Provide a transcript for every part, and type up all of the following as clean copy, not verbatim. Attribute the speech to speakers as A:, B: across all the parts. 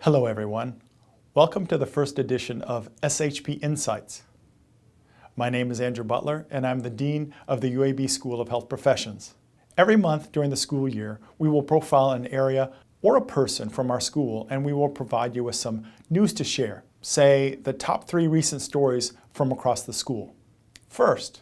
A: Hello everyone. Welcome to the first edition of SHP Insights. My name is Andrew Butler and I'm the Dean of the UAB School of Health Professions. Every month during the school year, we will profile an area or a person from our school and we will provide you with some news to share, say the top 3 recent stories from across the school. First,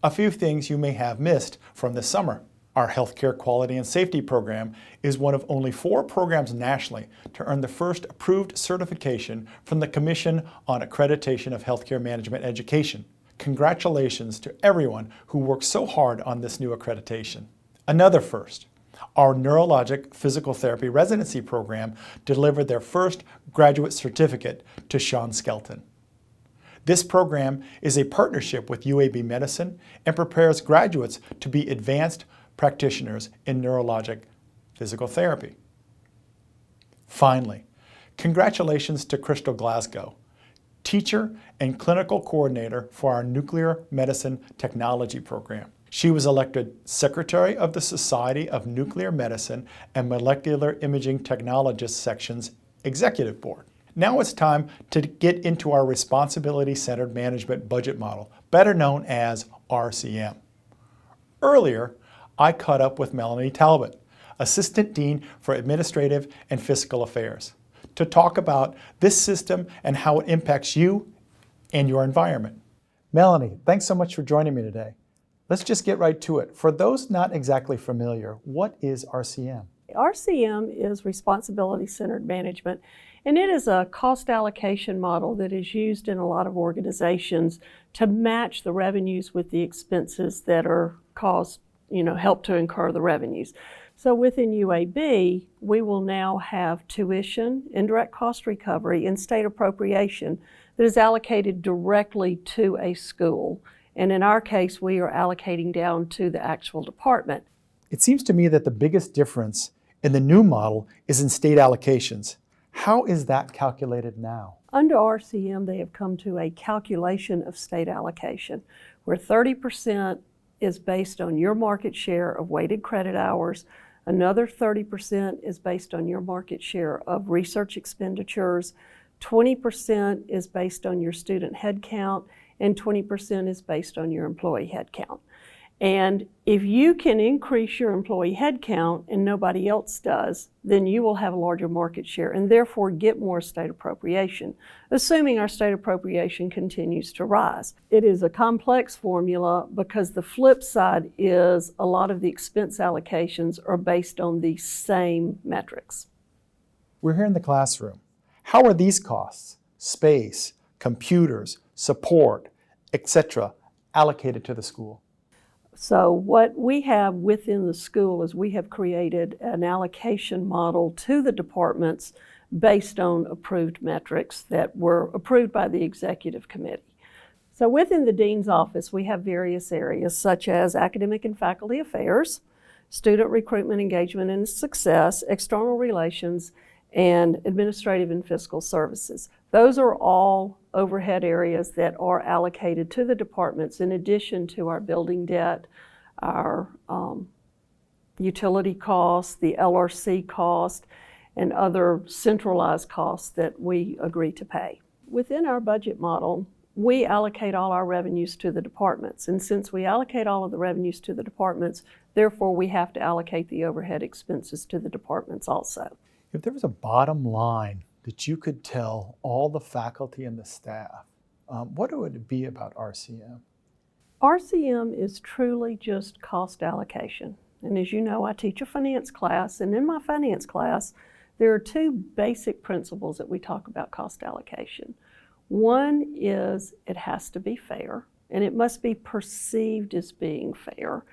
A: a few things you may have missed from this summer. Our Healthcare Quality and Safety Program is one of only 4 programs nationally to earn the first approved certification from the Commission on Accreditation of Healthcare Management Education. Congratulations to everyone who worked so hard on this new accreditation. Another first, our Neurologic Physical Therapy Residency Program delivered their first graduate certificate to Sean Skelton. This program is a partnership with UAB Medicine and prepares graduates to be advanced practitioners in neurologic physical therapy. Finally, congratulations to Crystal Glasgow, teacher and clinical coordinator for our Nuclear Medicine Technology program. She was elected Secretary of the Society of Nuclear Medicine and Molecular Imaging Technologists Section's Executive Board. Now it's time to get into our Responsibility-Centered Management Budget Model, better known as RCM. Earlier, I caught up with Melanie Talbot, Assistant Dean for Administrative and Fiscal Affairs, to talk about this system and how it impacts you and your environment. Melanie, thanks so much for joining me today. Let's just get right to it. For those not exactly familiar, what is RCM?
B: RCM is Responsibility-Centered Management, and it is a cost allocation model that is used in a lot of organizations to match the revenues with the expenses that are help to incur the revenues. So within UAB, we will now have tuition, indirect cost recovery, and state appropriation that is allocated directly to a school. And in our case, we are allocating down to the actual department.
A: It seems to me that the biggest difference in the new model is in state allocations. How is that calculated now?
B: Under RCM, they have come to a calculation of state allocation, where 30% is based on your market share of weighted credit hours. Another 30% is based on your market share of research expenditures. 20% is based on your student headcount, and 20% is based on your employee headcount. And if you can increase your employee headcount and nobody else does, then you will have a larger market share and therefore get more state appropriation, assuming our state appropriation continues to rise. It is a complex formula because the flip side is a lot of the expense allocations are based on the same metrics.
A: We're here in the classroom. How are these costs, space, computers, support, etc., allocated to the school?
B: So what we have within the school is we have created an allocation model to the departments based on approved metrics that were approved by the executive committee. So within the dean's office, we have various areas such as academic and faculty affairs, student recruitment, engagement and success, external relations, and administrative and fiscal services. Those are all overhead areas that are allocated to the departments in addition to our building debt, our utility costs, the LRC cost, and other centralized costs that we agree to pay. Within our budget model, we allocate all our revenues to the departments. And since we allocate all of the revenues to the departments, therefore we have to allocate the overhead expenses to the departments also.
A: If there was a bottom line that you could tell all the faculty and the staff, what would it be about RCM?
B: RCM is truly just cost allocation. And as you know, I teach a finance class, and in my finance class, there are 2 basic principles that we talk about cost allocation. One is it has to be fair, and it must be perceived as being fair.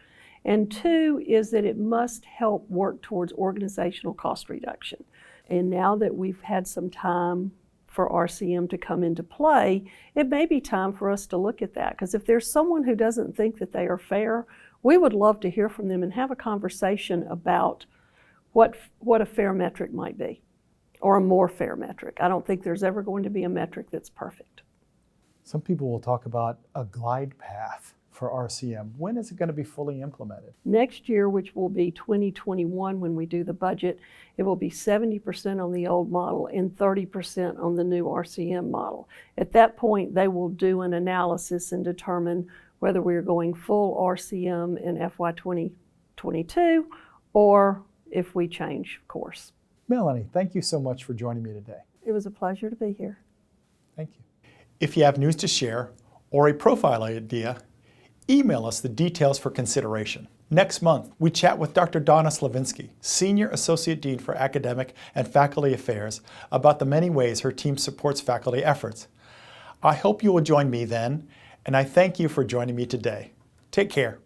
B: And 2 is that it must help work towards organizational cost reduction. And now that we've had some time for RCM to come into play, it may be time for us to look at that. Because if there's someone who doesn't think that they are fair, we would love to hear from them and have a conversation about what a fair metric might be, or a more fair metric. I don't think there's ever going to be a metric that's perfect.
A: Some people will talk about a glide path for RCM. When is it going to be fully implemented?
B: Next year, which will be 2021 when we do the budget, it will be 70% on the old model and 30% on the new RCM model. At that point, they will do an analysis and determine whether we're going full RCM in FY 2022 or if we change course.
A: Melanie, thank you so much for joining me today.
B: It was a pleasure to be here.
A: Thank you. If you have news to share or a profile idea, email us the details for consideration. Next month, we chat with Dr. Donna Slavinsky, Senior Associate Dean for Academic and Faculty Affairs, about the many ways her team supports faculty efforts. I hope you will join me then, and I thank you for joining me today. Take care.